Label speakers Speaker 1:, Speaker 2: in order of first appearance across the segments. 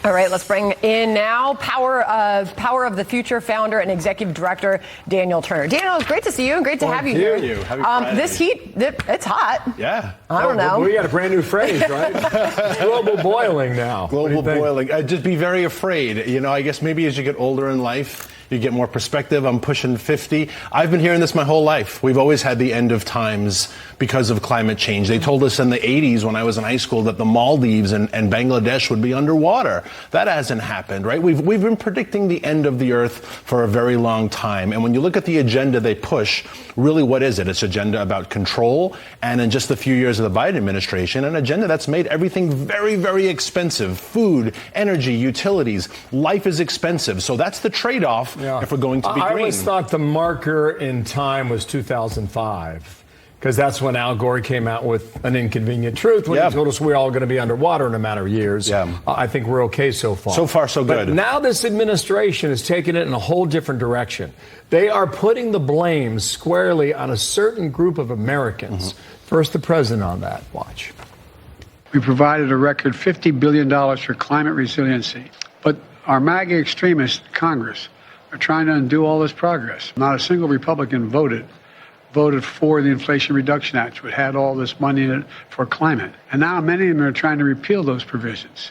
Speaker 1: All right, let's bring in now Power of the Future founder and executive director, Daniel Turner. Daniel, it's great to see you and great to have you here.
Speaker 2: Happy Friday.
Speaker 1: This heat, it's hot.
Speaker 2: Yeah.
Speaker 1: I don't know.
Speaker 3: We got a brand new phrase, right? Global boiling now.
Speaker 2: Global boiling. Just be very afraid. You know, I guess maybe as you get older in life, you get more perspective. I'm pushing 50. I've been hearing this my whole life. We've always had the end of times because of climate change. They told us in the 80s when I was in high school that the Maldives and Bangladesh would be underwater. That hasn't happened, right? We've been predicting the end of the earth for a very long time. And when you look at the agenda they push, really what is it? It's an agenda about control. And in just a few years of the Biden administration, an agenda that's made everything very, very expensive. Food, energy, utilities. Life is expensive. So that's the trade-off. Yeah. If we're going to be green.
Speaker 3: I always thought the marker in time was 2005, because that's when Al Gore came out with An Inconvenient Truth, when he told us we're all going to be underwater in a matter of years. I think we're okay so far.
Speaker 2: So far, so good.
Speaker 3: But now this administration is taking it in a whole different direction. They are putting the blame squarely on a certain group of Americans. First, the president on that. Watch.
Speaker 4: We provided a record $50 billion for climate resiliency. But our MAGA extremists, Congress, are trying to undo all this progress. Not a single Republican voted for the Inflation Reduction Act, which had all this money in it for climate. And now many of them are trying to repeal those provisions.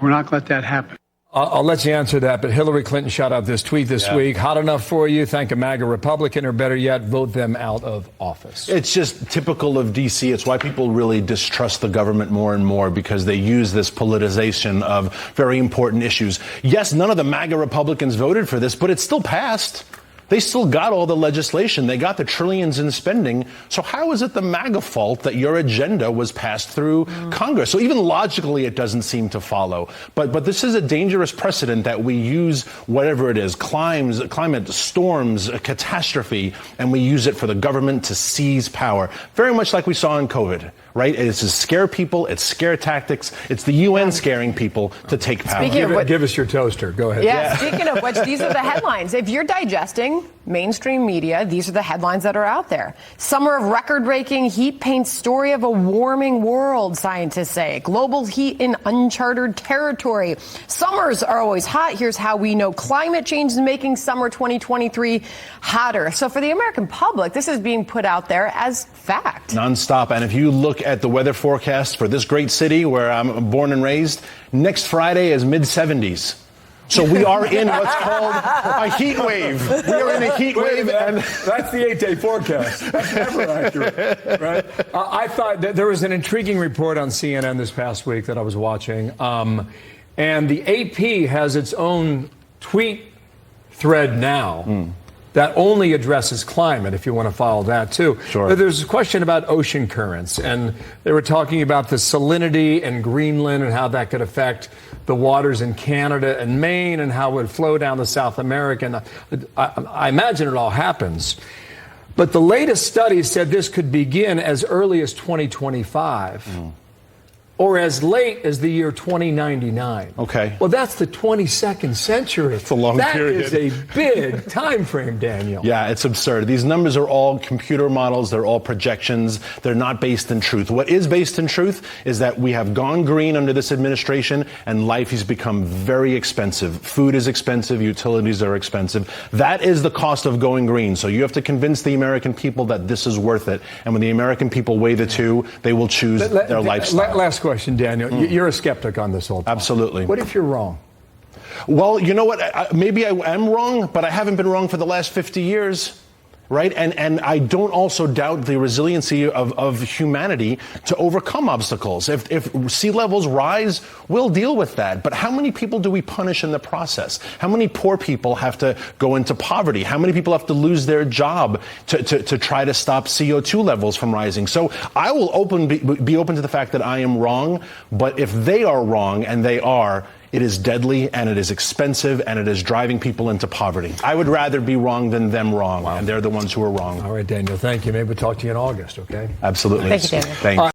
Speaker 4: We're not going to let that happen.
Speaker 3: I'll let you answer that, but Hillary Clinton shot out this tweet this week. Hot enough for you? Thank a MAGA Republican, or better yet, vote them out of office.
Speaker 2: It's just typical of D.C. It's why people really distrust the government more and more, because they use this politicization of very important issues. Yes, none of the MAGA Republicans voted for this, but it still passed. They still got all the legislation. They got the trillions in spending. So how is it the MAGA fault that your agenda was passed through Congress? So even logically, it doesn't seem to follow. But this is a dangerous precedent that we use whatever it is, climate, storms, a catastrophe, and we use it for the government to seize power. Very much like we saw in COVID, right? It's to scare people. It's scare tactics. It's the UN scaring people to take power.
Speaker 3: Give us your toaster. Go ahead.
Speaker 1: Yeah, speaking of which, these are the headlines. If you're digesting mainstream media, these are the headlines that are out there. Summer of record-breaking heat paints story of a warming world, scientists say. Global heat in uncharted territory. Summers are always hot. Here's how we know climate change is making summer 2023 hotter. So for the American public, this is being put out there as fact.
Speaker 2: Nonstop. And if you look at the weather forecast for this great city where I'm born and raised, next Friday is mid-70s. So we are in what's called a heat wave. We are in a heat wave. And
Speaker 3: that's the 8-day forecast. That's never accurate, right? I thought that there was an intriguing report on CNN this past week that I was watching. And the AP has its own tweet thread now that only addresses climate, if you want to follow that, too.
Speaker 2: Sure.
Speaker 3: But there's a question about ocean currents, and they were talking about the salinity in Greenland and how that could affect the waters in Canada and Maine and how it would flow down to South America. And I imagine it all happens. But the latest study said this could begin as early as 2025. Or as late as the year 2099.
Speaker 2: Okay.
Speaker 3: Well, that's the 22nd century.
Speaker 2: It's a long period.
Speaker 3: That is a big time frame, Daniel.
Speaker 2: Yeah, it's absurd. These numbers are all computer models. They're all projections. They're not based in truth. What is based in truth is that we have gone green under this administration, and life has become very expensive. Food is expensive. Utilities are expensive. That is the cost of going green. So you have to convince the American people that this is worth it. And when the American people weigh the two, they will choose their lifestyle.
Speaker 3: Last question, Daniel. You're a skeptic on this whole time.
Speaker 2: Absolutely.
Speaker 3: What if you're wrong?
Speaker 2: Well, you know what? Maybe I am wrong, but I haven't been wrong for the last 50 years. Right? And I don't also doubt the resiliency of humanity to overcome obstacles. If sea levels rise, we'll deal with that. But how many people do we punish in the process? How many poor people have to go into poverty? How many people have to lose their job to try to stop CO2 levels from rising? So I will be open to the fact that I am wrong. But if they are wrong, and they are, it is deadly, and it is expensive, and it is driving people into poverty. I would rather be wrong than them wrong, and they're the ones who are wrong.
Speaker 3: All right, Daniel, thank you. Maybe we'll talk to you in August, okay?
Speaker 2: Absolutely.
Speaker 1: Thank you, Daniel.
Speaker 2: Thanks.